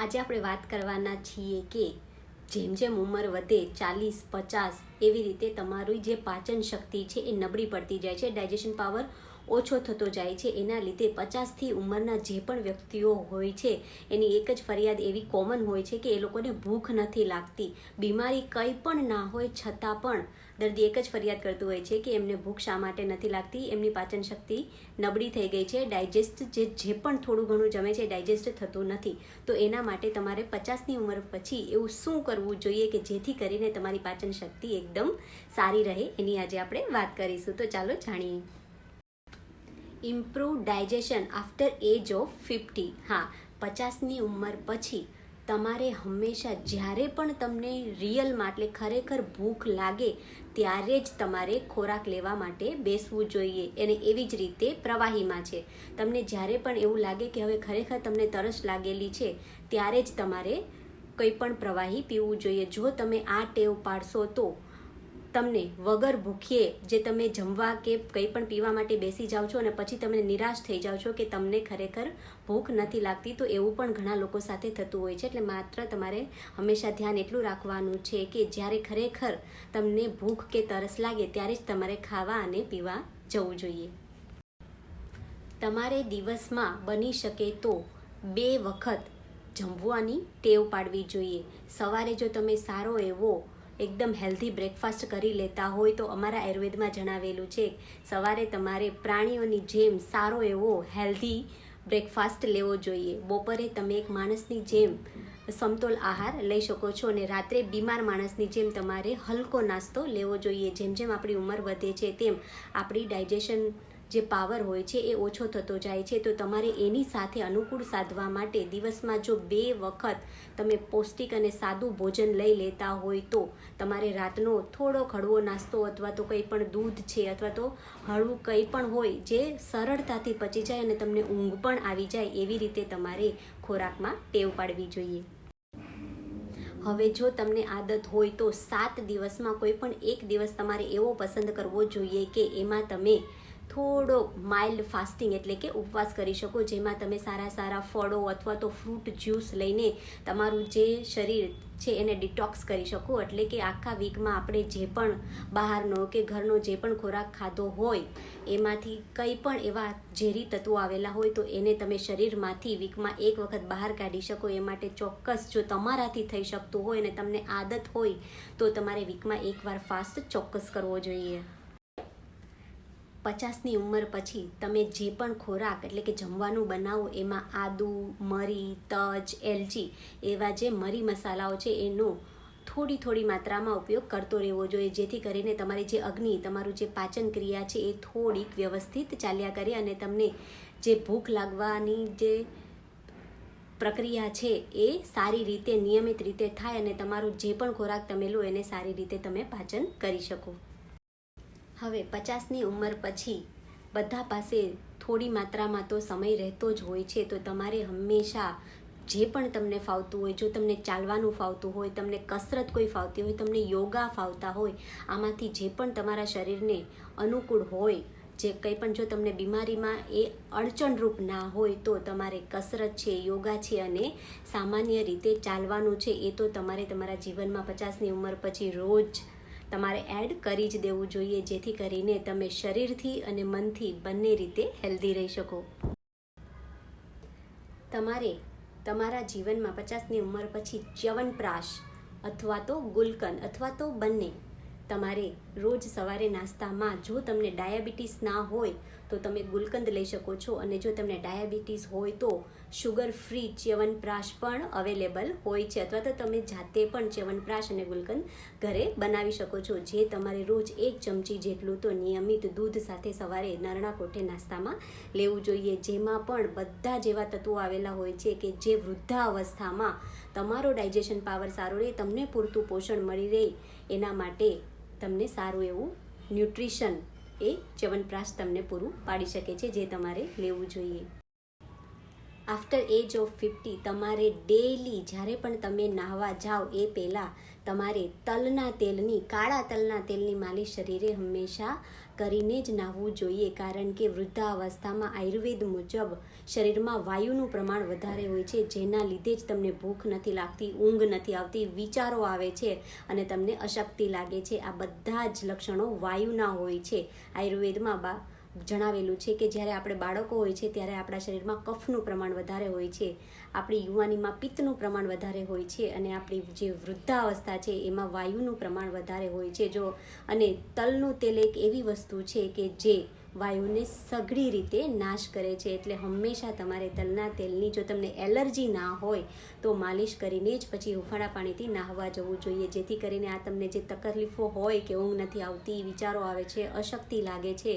આજે આપણે વાત કરવાના છીએ કે જેમ જેમ ઉંમર વધે 40-50 એવી રીતે તમારી જે પાચન શક્તિ છે એ નબળી પડતી જાય છે, ડાયજેશન પાવર ઓછો થતો જાય છે. એના લીધે 50થી ઉંમરના જે પણ વ્યક્તિઓ હોય છે એની એક જ ફરિયાદ એવી કોમન હોય છે કે એ લોકોને ભૂખ નથી લાગતી. બીમારી કંઈ પણ ના હોય છતાં પણ દર્દી એક જ ફરિયાદ કરતું હોય છે કે એમને ભૂખ શા માટે નથી લાગતી, એમની પાચન શક્તિ નબળી થઈ ગઈ છે, ડાયજેસ્ટ જે પણ થોડું ઘણું જમે છે ડાયજેસ્ટ થતું નથી. તો એના માટે તમારે 50ની ઉંમર પછી એવું શું કરવું જોઈએ કે જેથી કરીને તમારી પાચન શક્તિ એકદમ સારી રહે, એની આજે આપણે વાત કરીશું. તો ચાલો જાણીએ. Improve digestion after age of 50. હા, 50ની ઉંમર પછી તમારે હંમેશા જ્યારે પણ તમને રિયલમાં એટલે ખરેખર ભૂખ લાગે ત્યારે જ તમારે ખોરાક લેવા માટે બેસવું જોઈએ. અને એવી જ રીતે પ્રવાહીમાં છે, તમને જ્યારે પણ એવું લાગે કે હવે ખરેખર તમને તરસ લાગેલી છે ત્યારે જ તમારે કંઈ પણ પ્રવાહી પીવું જોઈએ. જો તમે આ ટેવ પાડશો તો તમને વગર ભૂખ્યે જે તમે જમવા કે કંઈ પણ પીવા માટે બેસી જાઓ છો અને પછી તમે નિરાશ થઈ જાઓ છો કે તમને ખરેખર ભૂખ નથી લાગતી, તો એવું પણ ઘણા લોકો સાથે થતું હોય છે. એટલે માત્ર તમારે હંમેશા ધ્યાન એટલું રાખવાનું છે કે જ્યારે ખરેખર તમને ભૂખ કે તરસ લાગે ત્યારે જ તમારે ખાવા અને પીવા જવું જોઈએ. તમારે દિવસમાં બની શકે તો 2 વખત જમવાની ટેવ પાડવી જોઈએ. સવારે જો તમે સારો એવો એકદમ હેલ્ધી બ્રેકફાસ્ટ કરી લેતા હોય તો અમારા આયુર્વેદમાં જણાવેલું છે સવારે તમારે પ્રાણીઓની જેમ સારો એવો હેલ્ધી બ્રેકફાસ્ટ લેવો જોઈએ. બપોરે તમે એક માણસની જેમ સમતોલ આહાર લઈ શકો છો અને રાત્રે બીમાર માણસની જેમ તમારે હલકો નાસ્તો લેવો જોઈએ. જેમ જેમ આપણી ઉંમર વધે છે તેમ આપણી ડાયજેશન જે પાવર હોય છે એ ઓછો થતો જાય છે. તો તમારે એની સાથે અનુકૂળ સાધવા માટે દિવસમાં જો 2 વખત તમે પૌષ્ટિક અને સાદું ભોજન લઈ લેતા હોય તો તમારે રાતનો થોડો હળવો નાસ્તો અથવા તો કંઈ પણ દૂધ છે અથવા તો હળવું કંઈ પણ હોય જે સરળતાથી પચી જાય અને તમને ઊંઘ પણ આવી જાય એવી રીતે તમારે ખોરાકમાં ટેવ પાડવી જોઈએ. હવે જો તમને આદત હોય તો 7 દિવસમાં કોઈ પણ એક દિવસ તમારે એવો પસંદ કરવો જોઈએ કે એમાં તમે થોડો માઇલ્ડ ફાસ્ટિંગ એટલે કે ઉપવાસ કરી શકો, જેમાં તમે સારા ફળો અથવા તો ફ્રૂટ જ્યુસ લઈને તમારું જે શરીર છે એને ડિટોક્સ કરી શકો. એટલે કે આખા વીકમાં આપણે જે પણ બહારનો કે ઘરનો જે પણ ખોરાક ખાધો હોય એમાંથી કંઈ પણ એવા ઝેરી તત્વો આવેલા હોય તો એને તમે શરીરમાંથી વીકમાં 1 વખત બહાર કાઢી શકો. એ માટે ચોક્કસ જો તમારાથી થઈ શકતું હોય અને તમને આદત હોય તો તમારે વીકમાં 1 વાર ફાસ્ટ ચોક્કસ કરવો જોઈએ. 50ની ઉંમર પછી તમે જે પણ ખોરાક એટલે કે જમવાનું બનાવો એમાં આદુ, મરી, તજ, એલચી એવા જે મરી મસાલાઓ છે એનો થોડી માત્રામાં ઉપયોગ કરતો રહેવો જોઈએ, જેથી કરીને તમારી જે અગ્નિ, તમારું જે પાચન ક્રિયા છે એ થોડીક વ્યવસ્થિત ચાલ્યા કરે અને તમને જે ભૂખ લાગવાની જે પ્રક્રિયા છે એ સારી રીતે નિયમિત રીતે થાય અને તમારું જે પણ ખોરાક તમે લો એને સારી રીતે તમે પાચન કરી શકો. હવે 50ની ઉંમર પછી બધા પાસે થોડી માત્રામાં તો સમય રહેતો જ હોય છે, તો તમારે હંમેશા જે પણ તમને ફાવતું હોય, જો તમને ચાલવાનું ફાવતું હોય, તમને કસરત કોઈ ફાવતી હોય, તમને યોગા ફાવતા હોય, આમાંથી જે પણ તમારા શરીરને અનુકૂળ હોય, જે કંઈ પણ જો તમને બીમારીમાં એ અડચણરૂપ ના હોય તો તમારે કસરત છે, યોગા છે અને સામાન્ય રીતે ચાલવાનું છે એ તો તમારે તમારા જીવનમાં 50ની ઉંમર પછી રોજ તમારે એડ કરી જ દેવું જોઈએ, જેથી કરીને તમે શરીરથી અને મનથી બંને રીતે હેલ્ધી રહી શકો. તમારે તમારા જીવનમાં 50ની ઉંમર પછી ચ્યવનપ્રાશ અથવા તો ગુલકંદ અથવા તો બંને તમારે રોજ સવારે નાસ્તામાં, જો તમને ડાયાબિટીસ ના હોય તો તમે ગુલકંદ લઈ શકો છો અને જો તમને ડાયાબિટીસ હોય તો શુગર ફ્રી ચ્યવનપ્રાશ પણ અવેલેબલ હોય છે, અથવા તો તમે જાતે પણ ચ્યવનપ્રાશ અને ગુલકંદ ઘરે બનાવી શકો છો, જે તમારે રોજ 1 ચમચી જેટલું તો નિયમિત દૂધ સાથે સવારે નરણા કોઠે નાસ્તામાં લેવું જોઈએ, જેમાં પણ બધા જેવા તત્વો આવેલા હોય છે કે જે વૃદ્ધાવસ્થામાં તમારો ડાયજેશન પાવર સારો રહે, તમને પૂરતું પોષણ મળી રહે, એના માટે તમને સારું એવું ન્યુટ્રિશન એ ચ્યવનપ્રાશ તમને પૂરું પાડી શકે છે, જે તમારે લેવું જોઈએ. આફ્ટર એજ ઓફ 50 તમારે ડેઈલી જ્યારે પણ તમે નાહવા જાઓ એ પહેલાં તમારે કાળા તલના તેલની માલિશ શરીરે હંમેશા કરીને જ નાહવું જોઈએ, કારણ કે વૃદ્ધાવસ્થામાં આયુર્વેદ મુજબ શરીરમાં વાયુનું પ્રમાણ વધારે હોય છે, જેના લીધે જ તમને ભૂખ નથી લાગતી, ઊંઘ નથી આવતી, વિચારો આવે છે અને તમને અશક્તિ લાગે છે. આ બધા જ લક્ષણો વાયુના હોય છે. આયુર્વેદમાં જણાવેલું છે કે જ્યારે આપણે બાળકો હોય છે ત્યારે આપણા શરીરમાં કફનું પ્રમાણ વધારે હોય છે, આપણી યુવાનીમાં પિત્તનું પ્રમાણ વધારે હોય છે અને આપણી જે વૃદ્ધાવસ્થા છે એમાં વાયુનું પ્રમાણ વધારે હોય છે. અને તલનું તેલ એક એવી વસ્તુ છે કે જે વાયુને સઘળી રીતે નાશ કરે છે. એટલે હંમેશા તમારે તલના તેલની, જો તમને એલર્જી ના હોય તો માલિશ કરીને જ પછી હુંફાળા પાણીથી નાહવા જવું જોઈએ, જેથી કરીને આ તમને જે તકલીફો હોય કે ઊંઘ નથી આવતી, વિચારો આવે છે, અશક્તિ લાગે છે,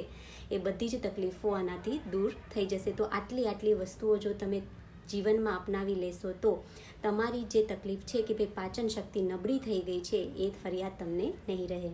એ બધી જ તકલીફો આનાથી દૂર થઈ જશે. તો આટલી વસ્તુઓ જો તમે જીવનમાં અપનાવી લેશો તો તમારી જે તકલીફ છે કે ભાઈ પાચન શક્તિ નબળી થઈ ગઈ છે, એ ફરિયાદ તમને નહીં રહે.